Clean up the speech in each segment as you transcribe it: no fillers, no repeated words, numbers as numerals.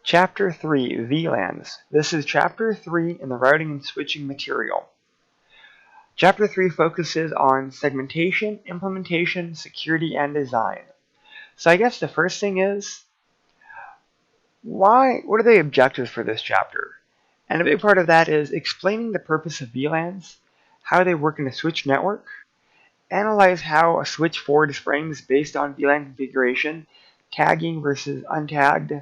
Chapter 3, VLANs. This is Chapter 3 in the routing and switching material. Chapter 3 focuses on segmentation, implementation, security, and design. So I guess the first thing is, what are the objectives for this chapter? And a big part of that is explaining the purpose of VLANs, how they work in a switch network, analyze how a switch forwards frames based on VLAN configuration, tagging versus untagged,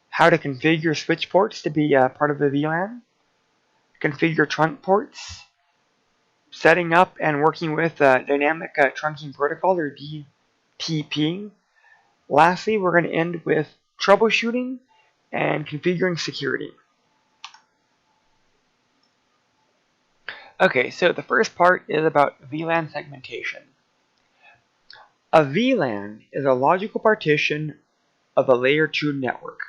how to configure switch ports to be part of the VLAN, configure trunk ports, setting up and working with dynamic trunking protocol or DTP. Lastly, we're going to end with troubleshooting and configuring security. Okay, so the first part is about VLAN segmentation. A VLAN is a logical partition of a layer 2 network.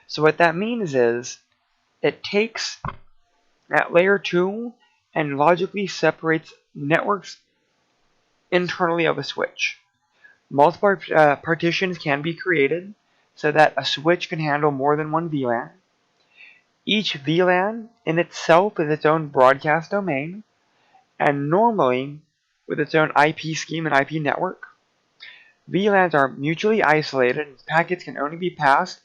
So what that means is it takes that layer 2 and logically separates networks internally of a switch. Multiple partitions can be created so that a switch can handle more than one VLAN. Each VLAN in itself is its own broadcast domain, and normally with its own IP scheme and IP network. VLANs are mutually isolated, and packets can only be passed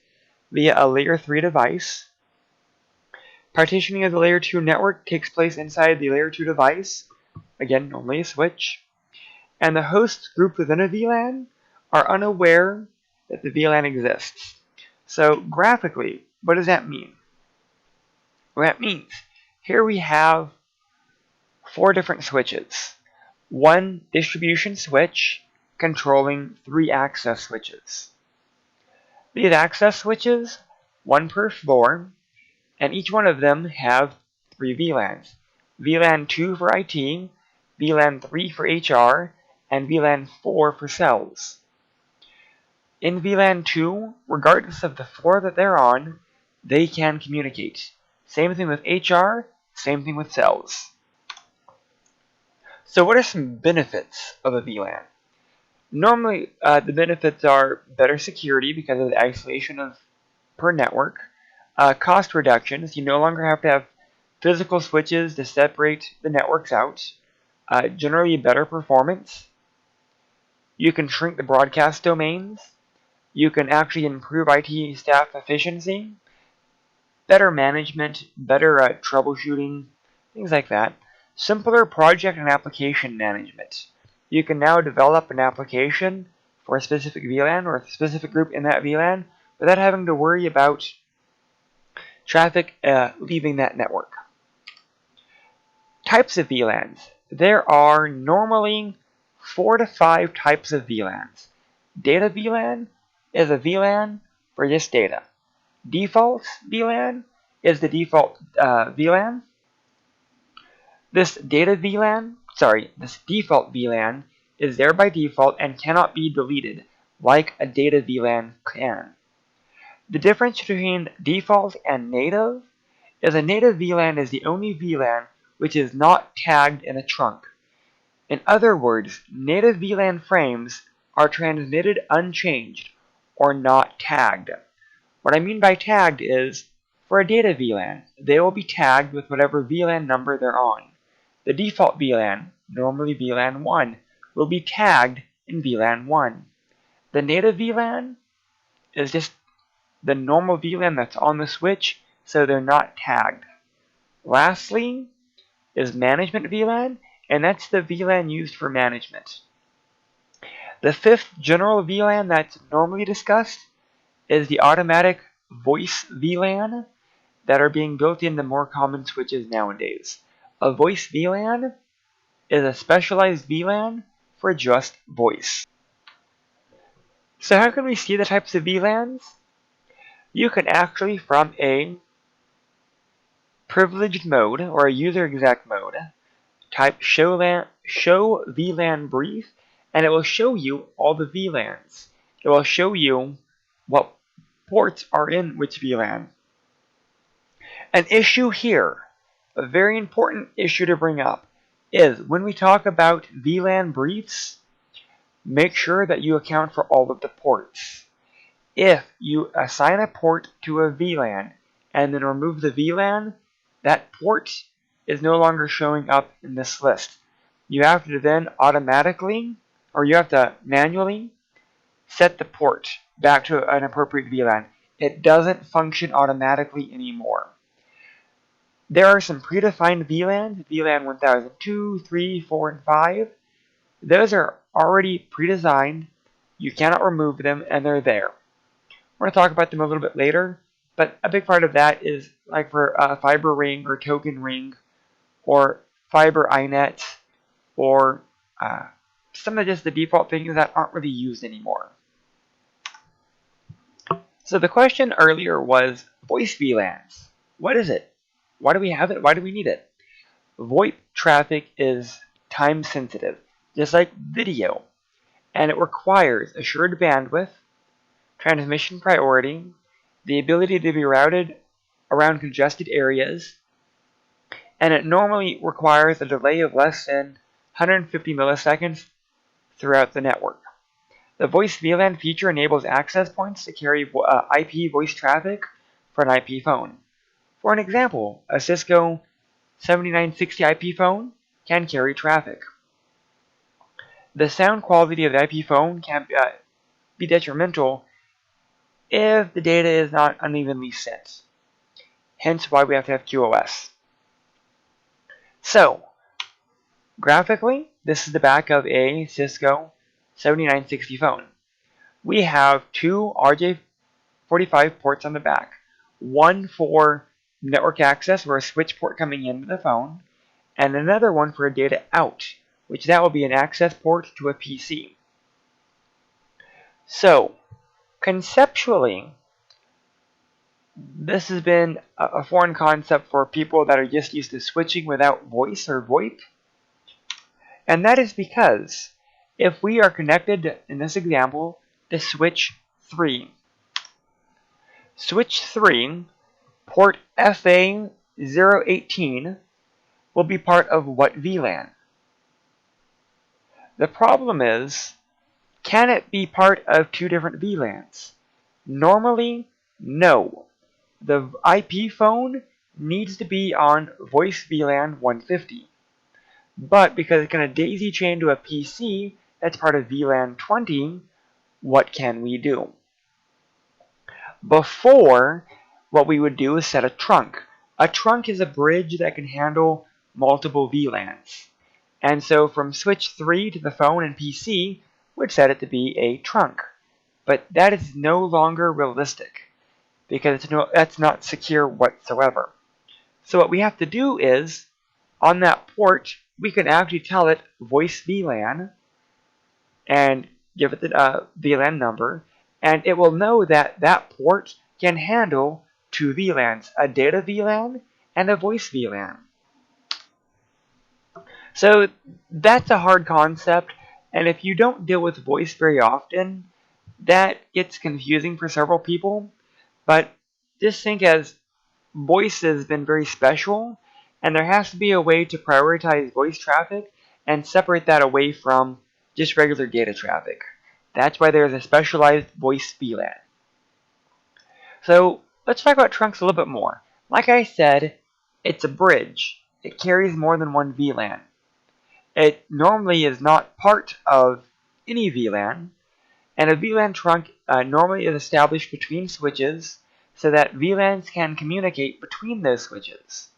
via a layer 3 device. Partitioning of the layer 2 network takes place inside the layer 2 device, again, normally a switch, and the hosts grouped within a VLAN are unaware that the VLAN exists. So graphically, what does that mean? Well, that means here we have 4 different switches. One distribution switch controlling 3 access switches. These access switches, 1 per floor, and each one of them have 3 VLANs. VLAN 2 for IT, VLAN 3 for HR, and VLAN 4 for cells. In VLAN 2, regardless of the floor that they're on, they can communicate. Same thing with HR, same thing with cells. So what are some benefits of a VLAN? Normally, the benefits are better security because of the isolation of per network, cost reductions. You no longer have to have physical switches to separate the networks out, generally better performance. You can shrink the broadcast domains. You can actually improve IT staff efficiency, better management, better troubleshooting, things like that. Simpler project and application management. You can now develop an application for a specific VLAN or a specific group in that VLAN without having to worry about traffic leaving that network. Types of VLANs. There are normally 4 to 5 types of VLANs. Data VLAN is a VLAN for just data. Default VLAN is the default VLAN. This default VLAN is there by default and cannot be deleted like a data VLAN can. The difference between default and native is a native VLAN is the only VLAN which is not tagged in a trunk. In other words, native VLAN frames are transmitted unchanged or not tagged. What I mean by tagged is, for a data VLAN, they will be tagged with whatever VLAN number they're on. The default VLAN, normally VLAN 1, will be tagged in VLAN 1. The native VLAN is just the normal VLAN that's on the switch, so they're not tagged. Lastly is management VLAN, and that's the VLAN used for management. The 5th general VLAN that's normally discussed is the automatic voice VLAN that are being built into more common switches nowadays. A voice VLAN is a specialized VLAN for just voice. So how can we see the types of VLANs? You can actually, from a privileged mode or a user exec mode, type show VLAN brief, and it will show you all the VLANs. It will show you what ports are in which VLAN. An issue here, a very important issue to bring up, is when we talk about VLAN briefs, make sure that you account for all of the ports. If you assign a port to a VLAN and then remove the VLAN, that port is no longer showing up in this list. You have to then automatically, or you have to manually set the port back to an appropriate VLAN. It doesn't function automatically anymore. There are some predefined VLANs, VLAN 1002, 3, 4, and 5. Those are already pre-designed. You cannot remove them, and they're there. We're going to talk about them a little bit later, but a big part of that is like for fiber ring or token ring or fiber iNet or some of just the default things that aren't really used anymore. So the question earlier was voice VLANs. What is it? Why do we have it? Why do we need it? VoIP traffic is time sensitive, just like video, and it requires assured bandwidth, transmission priority, the ability to be routed around congested areas, and it normally requires a delay of less than 150 milliseconds throughout the network. The voice VLAN feature enables access points to carry IP voice traffic for an IP phone. For an example, a Cisco 7960 IP phone can carry traffic. The sound quality of the IP phone can be detrimental if the data is not unevenly sent. Hence why we have to have QoS. So, graphically, this is the back of a Cisco 7960 phone. We have two RJ45 ports on the back. One for network access, or a switch port coming into the phone, and another one for a data out, which that will be an access port to a PC. So, conceptually, this has been a foreign concept for people that are just used to switching without voice or VoIP. And that is because if we are connected, in this example, to switch 3. Switch 3, port FA018, will be part of what VLAN? The problem is, can it be part of two different VLANs? Normally, no. The IP phone needs to be on voice VLAN 150. But because it's going to daisy chain to a PC that's part of VLAN 20, what can we do? Before, what we would do is set a trunk. A trunk is a bridge that can handle multiple VLANs. And so from switch 3 to the phone and PC, we'd set it to be a trunk. But that is no longer realistic because that's not secure whatsoever. So what we have to do is, on that port, we can actually tell it voice VLAN and give it the VLAN number, and it will know that that port can handle two VLANs, a data VLAN and a voice VLAN. So that's a hard concept, and if you don't deal with voice very often, that gets confusing for several people. But just think as voice has been very special, and there has to be a way to prioritize voice traffic and separate that away from just regular data traffic. That's why there's a specialized voice VLAN. So let's talk about trunks a little bit more. Like I said, it's a bridge. It carries more than one VLAN. It normally is not part of any VLAN, and a VLAN trunk normally is established between switches so that VLANs can communicate between those switches.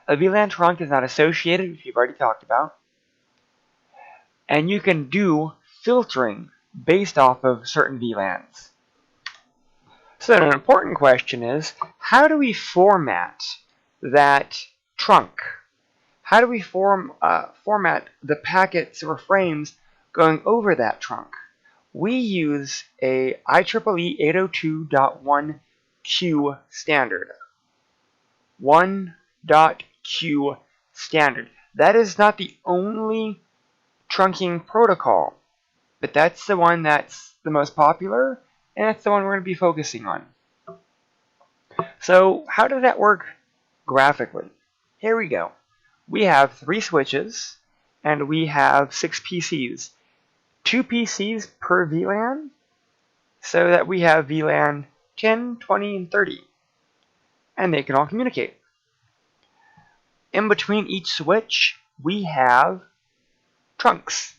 A VLAN trunk is not associated, which we've already talked about, and you can do filtering based off of certain VLANs. So an important question is, how do we format that trunk? How do we format the packets or frames going over that trunk? We use a IEEE 802.1q standard. 1.q standard. That is not the only trunking protocol, but that's the one that's the most popular, and that's the one we're going to be focusing on. So how does that work graphically? Here we go. We have 3 switches, and we have 6 PCs. 2 PCs per VLAN, so that we have VLAN 10, 20, and 30, and they can all communicate. In between each switch, we have trunks.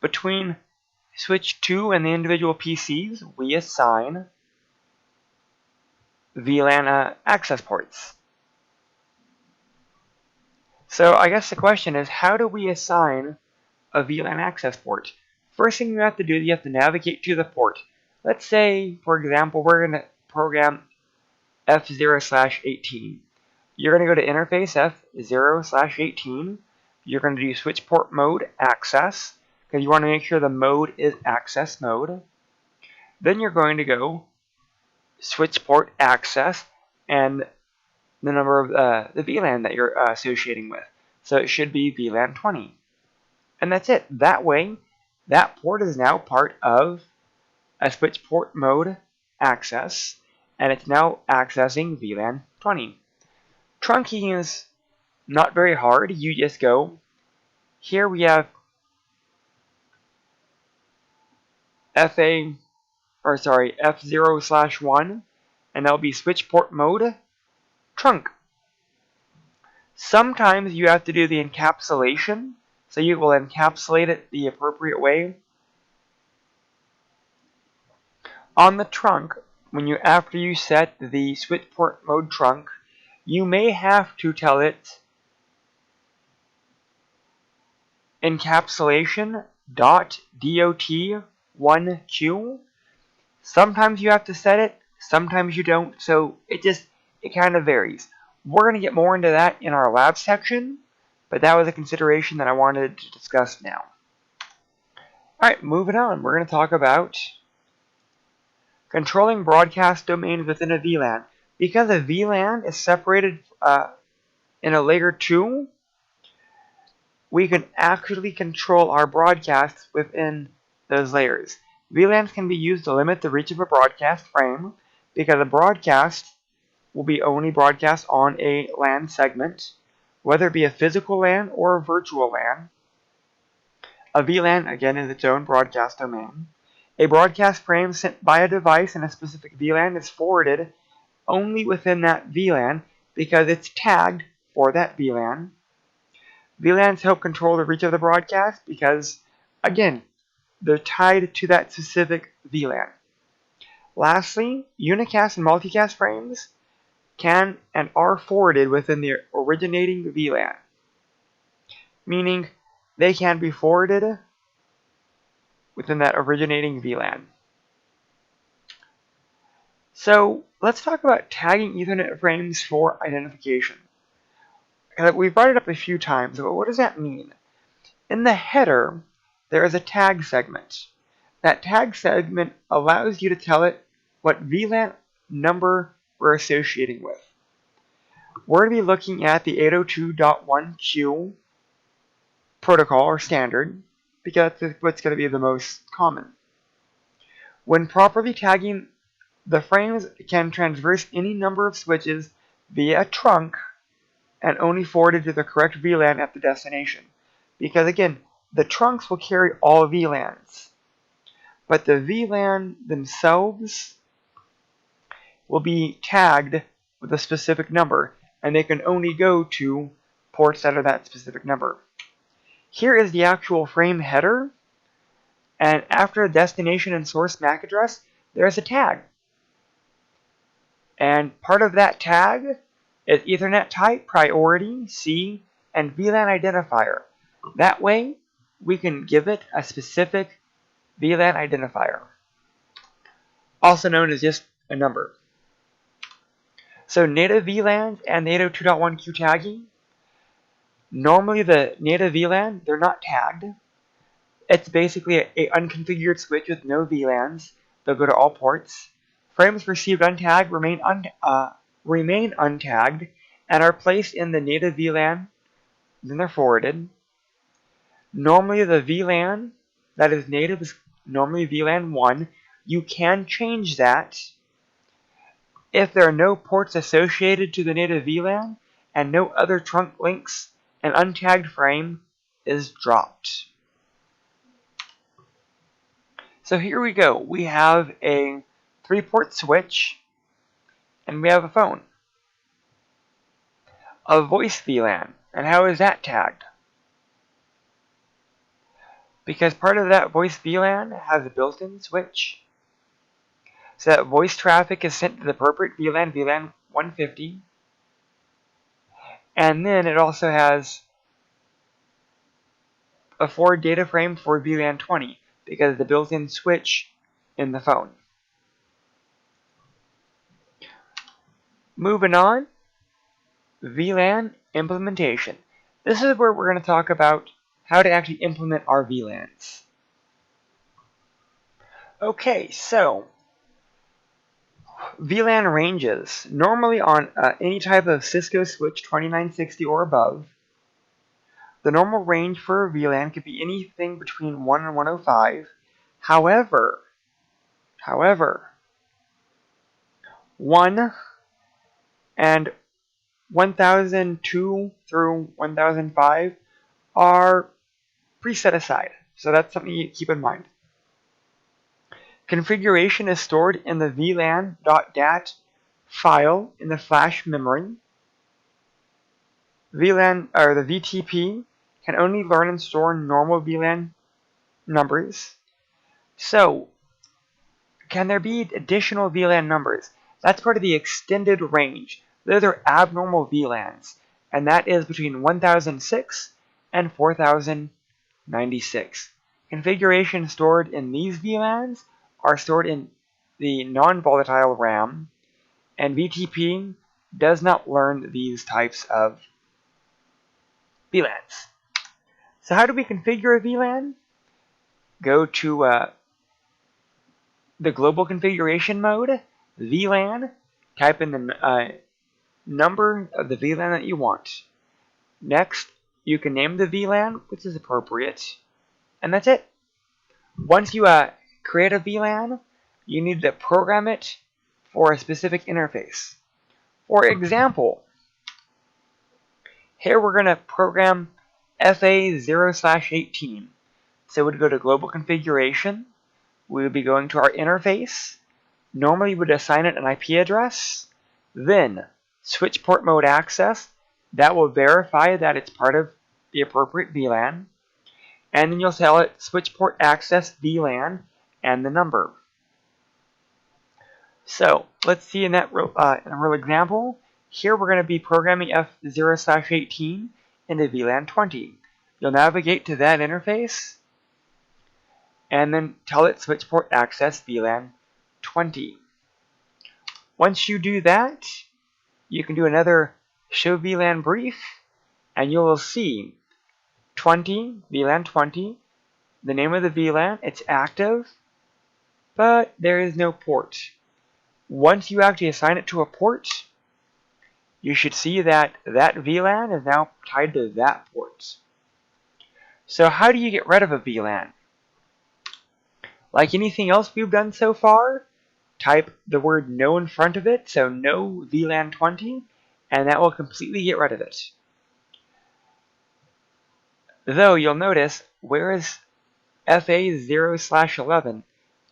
Between switch 2 and the individual PCs, we assign VLAN access ports. So I guess the question is, how do we assign a VLAN access port? First thing you have to do is you have to navigate to the port. Let's say, for example, we're going to program F0/18. You're going to go to interface F0/18. You're going to do switch port mode access, because you want to make sure the mode is access mode. Then you're going to go switch port access and the number of the VLAN that you're associating with. So it should be VLAN 20. And that's it. That way, that port is now part of a switch port mode access, and it's now accessing VLAN 20. Trunking is not very hard. You just go, here we have F0/1, and that'll be switch port mode trunk. Sometimes you have to do the encapsulation, so you will encapsulate it the appropriate way. On the trunk, after you set the switch port mode trunk, you may have to tell it encapsulation.dot1q. Sometimes you have to set it, sometimes you don't, so it kind of varies. We're going to get more into that in our lab section, but that was a consideration that I wanted to discuss now. Alright, moving on. We're going to talk about controlling broadcast domains within a VLAN. Because a VLAN is separated in a layer 2, we can actually control our broadcasts within those layers. VLANs can be used to limit the reach of a broadcast frame, because a broadcast will be only broadcast on a LAN segment, whether it be a physical LAN or a virtual LAN. A VLAN, again, is its own broadcast domain. A broadcast frame sent by a device in a specific VLAN is forwarded only within that VLAN because it's tagged for that VLAN. VLANs help control the reach of the broadcast because, again, they're tied to that specific VLAN. Lastly, unicast and multicast frames can and are forwarded within the originating VLAN, meaning they can be forwarded within that originating VLAN. So let's talk about tagging Ethernet frames for identification. We've brought it up a few times, but what does that mean? In the header, there is a tag segment. That tag segment allows you to tell it what VLAN number we're associating with. We're going to be looking at the 802.1q protocol or standard, because that's what's going to be the most common. When properly tagging, the frames can traverse any number of switches via a trunk and only forwarded to the correct VLAN at the destination. Because again, the trunks will carry all VLANs, but the VLAN themselves will be tagged with a specific number, and they can only go to ports that are that specific number. Here is the actual frame header, and after destination and source MAC address, there's a tag. And part of that tag is Ethernet type, priority, C, and VLAN identifier. That way, we can give it a specific VLAN identifier, also known as just a number. So native VLANs and the 802.1q tagging, normally the native VLAN, they're not tagged. It's basically an unconfigured switch with no VLANs. They'll go to all ports. Frames received untagged remain untagged and are placed in the native VLAN, then they're forwarded. Normally the VLAN that is native is normally VLAN 1. You can change that if there are no ports associated to the native VLAN and no other trunk links. An untagged frame is dropped. So here we go. We have a 3-port switch, and we have a phone. A voice VLAN. And how is that tagged? Because part of that voice VLAN has a built-in switch. So that voice traffic is sent to the appropriate VLAN, VLAN 150. And then it also has a forward data frame for VLAN 20 because of the built-in switch in the phone. Moving on, VLAN implementation. This is where we're going to talk about how to actually implement our VLANs. Okay, so VLAN ranges. Normally on any type of Cisco switch 2960 or above, the normal range for a VLAN could be anything between 1 and 105. However, 1 and 1002 through 1005 are preset aside. So that's something you keep in mind. Configuration is stored in the VLAN.dat file in the flash memory. VLAN or the VTP can only learn and store normal VLAN numbers. So, can there be additional VLAN numbers? That's part of the extended range. Those are abnormal VLANs, and that is between 1006 and 4096. Configuration stored in these VLANs are stored in the non-volatile RAM, and VTP does not learn these types of VLANs. So how do we configure a VLAN? Go to the global configuration mode, VLAN, type in the number of the VLAN that you want. Next, you can name the VLAN, which is appropriate, and that's it. Once you create a VLAN, you need to program it for a specific interface. For example, here we're going to program FA0/18. So we'd go to global configuration. We would be going to our interface. Normally we would assign it an IP address. Then switch port mode access. That will verify that it's part of the appropriate VLAN. And then you'll tell it switch port access VLAN and the number. So let's see in that in a real example. Here we're going to be programming F0/18 into VLAN 20. You'll navigate to that interface and then tell it switch port access VLAN 20. Once you do that, you can do another show VLAN brief, and you will see 20, VLAN 20, the name of the VLAN, it's active, but there is no port. Once you actually assign it to a port, you should see that that VLAN is now tied to that port. So how do you get rid of a VLAN? Like anything else we've done so far, type the word no in front of it, so no VLAN 20, and that will completely get rid of it. Though you'll notice, where is FA0/11?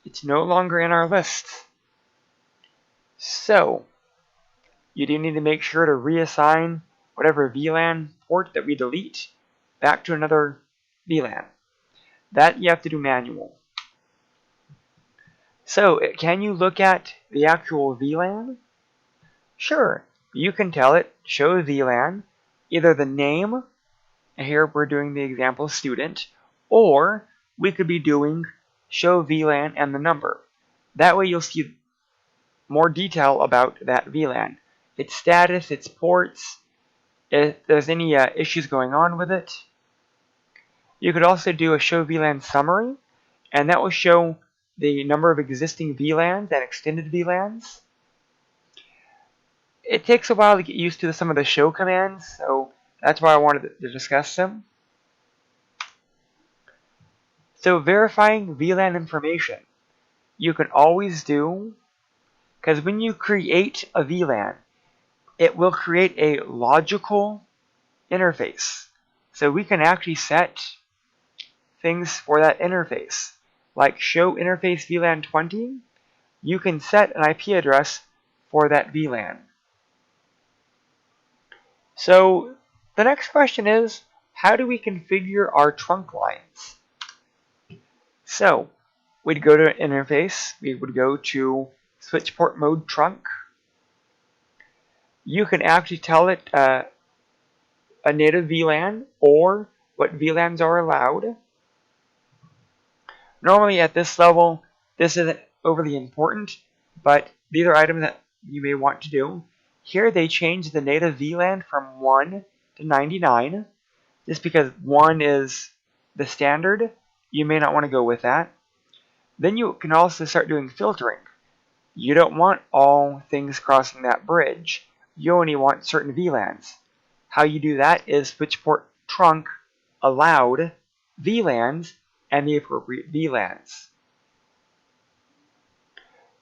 It's no longer in our list. So, you do need to make sure to reassign whatever VLAN port that we delete back to another VLAN. That you have to do manual. So, can you look at the actual VLAN? Sure, you can tell it show VLAN, either the name, and here we're doing the example student, or we could be doing show VLAN and the number. That way you'll see more detail about that VLAN, its status, its ports, if there's any issues going on with it. You could also do a show VLAN summary, and that will show the number of existing VLANs and extended VLANs. It takes a while to get used to some of the show commands, so that's why I wanted to discuss them. So verifying VLAN information, you can always do, because when you create a VLAN, it will create a logical interface. So we can actually set things for that interface. like show interface VLAN 20, you can set an IP address for that VLAN. So the next question is, how do we configure our trunk lines? So we'd go to interface, we would go to switch port mode trunk. You can actually tell it a native VLAN or what VLANs are allowed. Normally at this level, this isn't overly important, but these are items that you may want to do. Here they change the native VLAN from 1 to 99, just because 1 is the standard. You may not want to go with that. Then you can also start doing filtering. You don't want all things crossing that bridge. You only want certain VLANs. How you do that is switch port trunk allowed VLANs and the appropriate VLANs.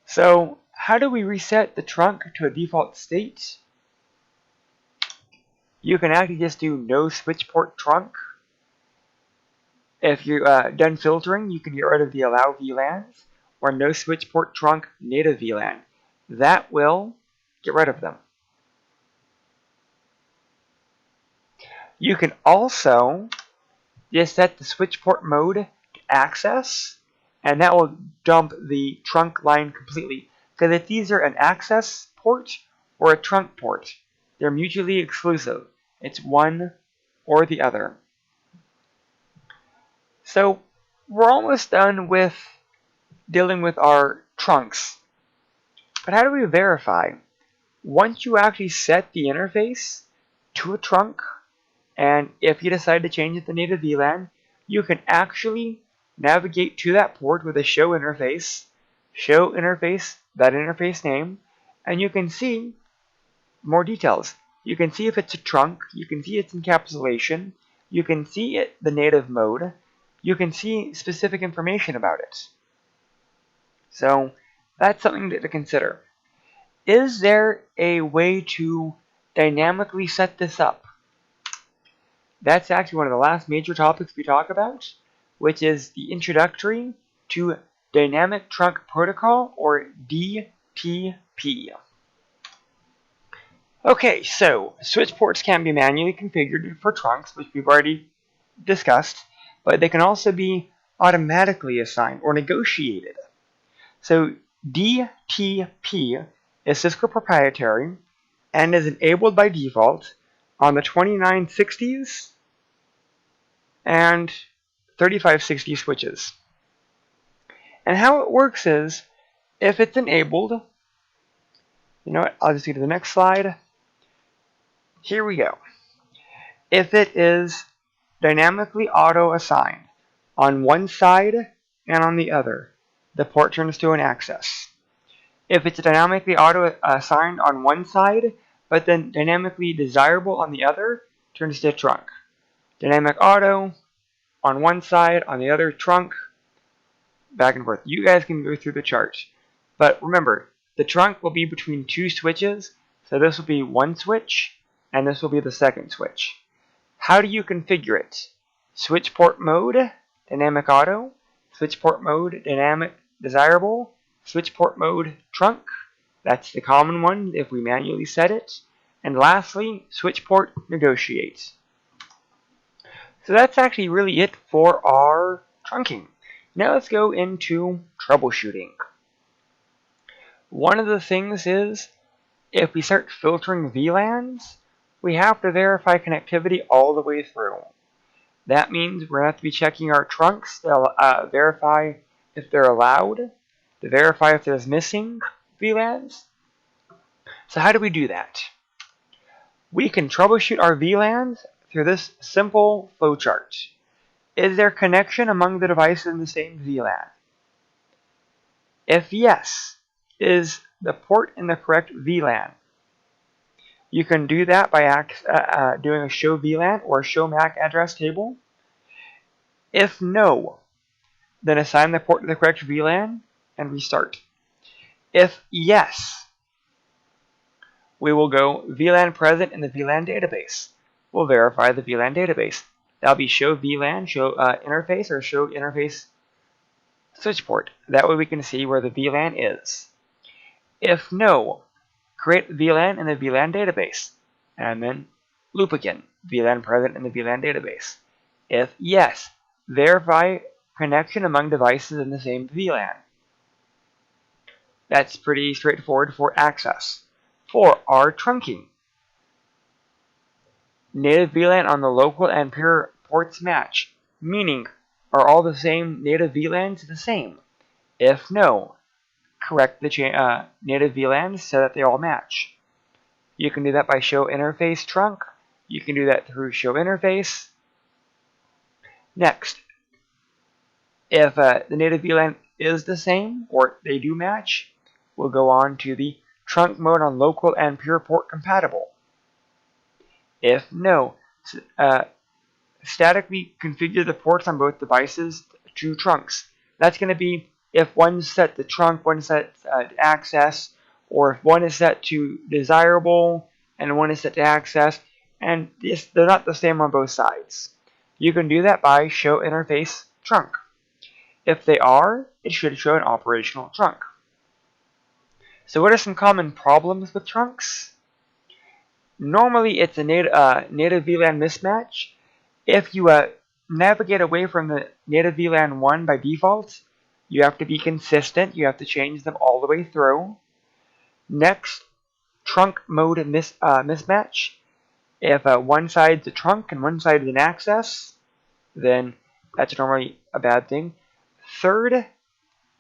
So how do we reset the trunk to a default state? You can actually just do no switch port trunk. If you're done filtering, you can get rid of the allow VLANs or no switch port trunk native VLAN. That will get rid of them. You can also just set the switch port mode to access, and that will dump the trunk line completely. Because it's either an access port or a trunk port. They're mutually exclusive. It's one or the other. So we're almost done with dealing with our trunks. But how do we verify? Once you actually set the interface to a trunk, and if you decide to change it to native VLAN, you can actually navigate to that port with a show interface, that interface name, and you can see more details. You can see if it's a trunk, you can see its encapsulation, you can see the native mode, you can see specific information about it. So that's something to consider. Is there a way to dynamically set this up? That's actually one of the last major topics we talk about, which is the introductory to Dynamic Trunk Protocol, or DTP. Okay, so switch ports can be manually configured for trunks, which we've already discussed, but they can also be automatically assigned or negotiated. So DTP is Cisco proprietary and is enabled by default on the 2960s and 3560 switches. And how it works is, if it's enabled, you know what, I'll just go to the next slide. Here we go. If it is dynamically auto-assigned on one side and on the other, the port turns to an access. If it's dynamically auto-assigned on one side, but then dynamically desirable on the other, turns to a trunk. Dynamic auto on one side, on the other trunk, back and forth. You guys can go through the chart. But remember, the trunk will be between two switches, so this will be one switch, and this will be the second switch. How do you configure it? Switch port mode, dynamic auto, switch port mode, dynamic desirable, switch port mode trunk, that's the common one if we manually set it, and lastly, switch port negotiate. So that's actually really it for our trunking. Now let's go into troubleshooting. One of the things is, if we start filtering VLANs, we have to verify connectivity all the way through. That means we're going to have to be checking our trunks to verify if they're allowed, to verify if there's missing VLANs. So how do we do that? We can troubleshoot our VLANs through this simple flowchart. Is there connection among the devices in the same VLAN? If yes, is the port in the correct VLAN? You can do that by doing a show VLAN or show MAC address table. If no, then assign the port to the correct VLAN and restart. If yes, we will go VLAN present in the VLAN database. We'll verify the VLAN database. That'll be show VLAN, show interface, or show interface switch port. That way we can see where the VLAN is. If no, create VLAN in the VLAN database, and then loop again, VLAN present in the VLAN database. If yes, verify connection among devices in the same VLAN. That's pretty straightforward for access. For our trunking, native VLAN on the local and peer ports match, meaning are all the same native VLANs the same? If no, correct the native VLANs so that they all match. You can do that by show interface trunk. You can do that through show interface. Next, if the native VLAN is the same or they do match, we'll go on to the trunk mode on local and peer port compatible. If no, statically configure the ports on both devices to trunks. That's going to be if one's set to trunk, one's set to access, or if one is set to desirable and one is set to access, and they're not the same on both sides. You can do that by show interface trunk. If they are, it should show an operational trunk. So what are some common problems with trunks? Normally it's a native VLAN mismatch. If you navigate away from the native VLAN 1 by default, you have to be consistent. You have to change them all the way through. Next, trunk mode mismatch. If one side's a trunk and one side is an access, then that's normally a bad thing. Third,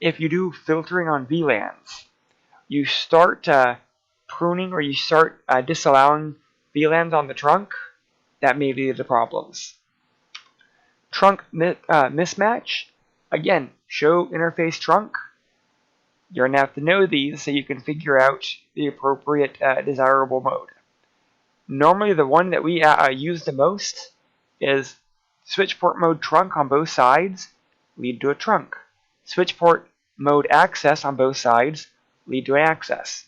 if you do filtering on VLANs, you start pruning or you start disallowing VLANs on the trunk, that may lead to problems. Trunk mismatch, again, show interface trunk. You're going to have to know these so you can figure out the appropriate desirable mode. Normally the one that we use the most is switch port mode trunk on both sides, lead to a trunk. Switch port mode access on both sides, lead to an access.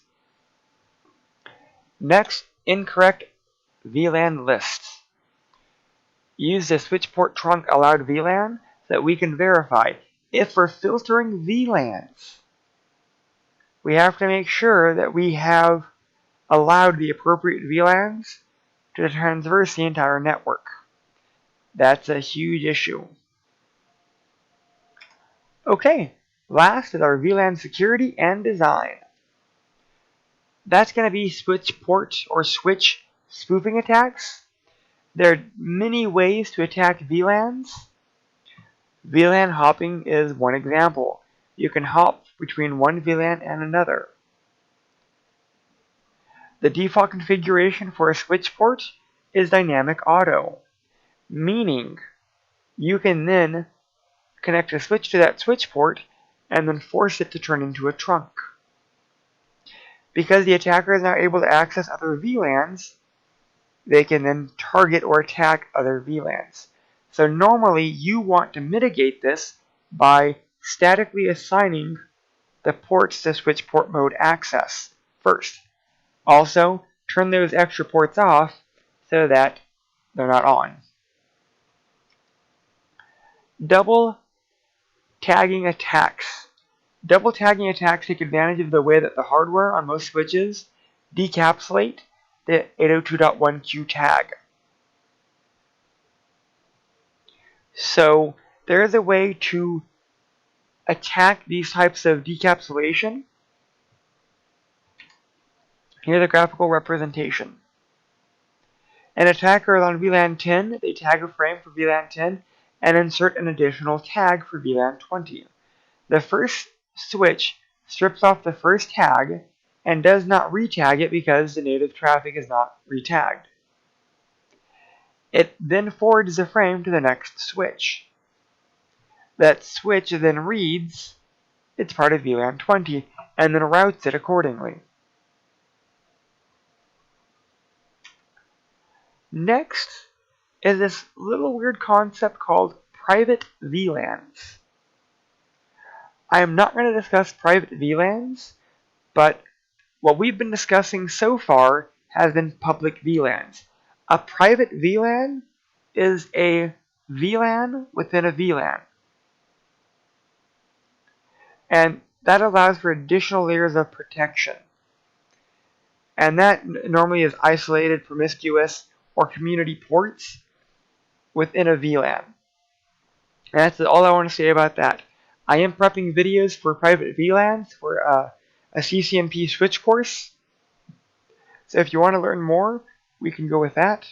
Next, incorrect VLAN lists. Use the switch port trunk allowed VLAN so that we can verify if we're filtering VLANs. We have to make sure that we have allowed the appropriate VLANs to traverse the entire network. That's a huge issue. Okay, last is our VLAN security and design. That's going to be switch port or switch spoofing attacks. There are many ways to attack VLANs. VLAN hopping is one example. You can hop between one VLAN and another. The default configuration for a switch port is dynamic auto, meaning you can then connect a switch to that switch port and then force it to turn into a trunk. Because the attacker is now able to access other VLANs, they can then target or attack other VLANs. So normally you want to mitigate this by statically assigning the ports to switch port mode access first. Also, turn those extra ports off so that they're not on. Double tagging attacks. Double tagging attacks take advantage of the way that the hardware on most switches decapsulate the 802.1q tag. So there is a way to attack these types of decapsulation. Here's a graphical representation. An attacker is on VLAN 10, they tag a frame for VLAN 10 and insert an additional tag for VLAN 20. The first switch strips off the first tag and does not retag it because the native traffic is not retagged. It then forwards the frame to the next switch. That switch then reads it's part of VLAN 20 and then routes it accordingly. Next is this little weird concept called private VLANs. I am not going to discuss private VLANs, but what we've been discussing so far has been public VLANs. A private VLAN is a VLAN within a VLAN. and that allows for additional layers of protection. And that normally is isolated, promiscuous, or community ports within a VLAN. And that's all I want to say about that. I am prepping videos for private VLANs for a CCNP switch course. So if you want to learn more, we can go with that.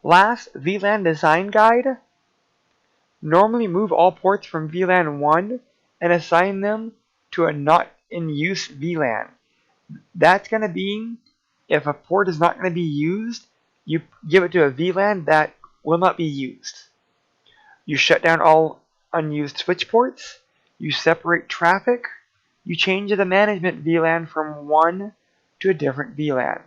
Last, VLAN design guide. Normally move all ports from VLAN 1 and assign them to a not in use VLAN. That's going to be, if a port is not going to be used, you give it to a VLAN that will not be used. You shut down all unused switch ports, you separate traffic, you change the management VLAN from one to a different VLAN.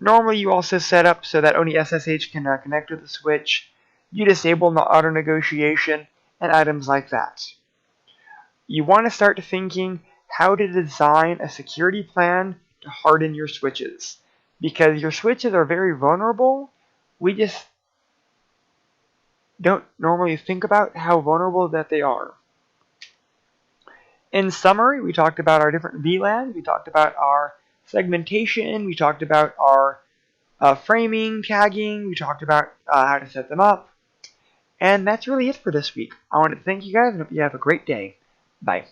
Normally you also set up so that only SSH can connect to the switch, you disable the auto negotiation, and items like that. You want to start thinking how to design a security plan to harden your switches. Because your switches are very vulnerable, we just don't normally think about how vulnerable that they are. In summary, we talked about our different VLANs, we talked about our segmentation, we talked about our framing, tagging, we talked about how to set them up. And that's really it for this week. I want to thank you guys and hope you have a great day. Bye.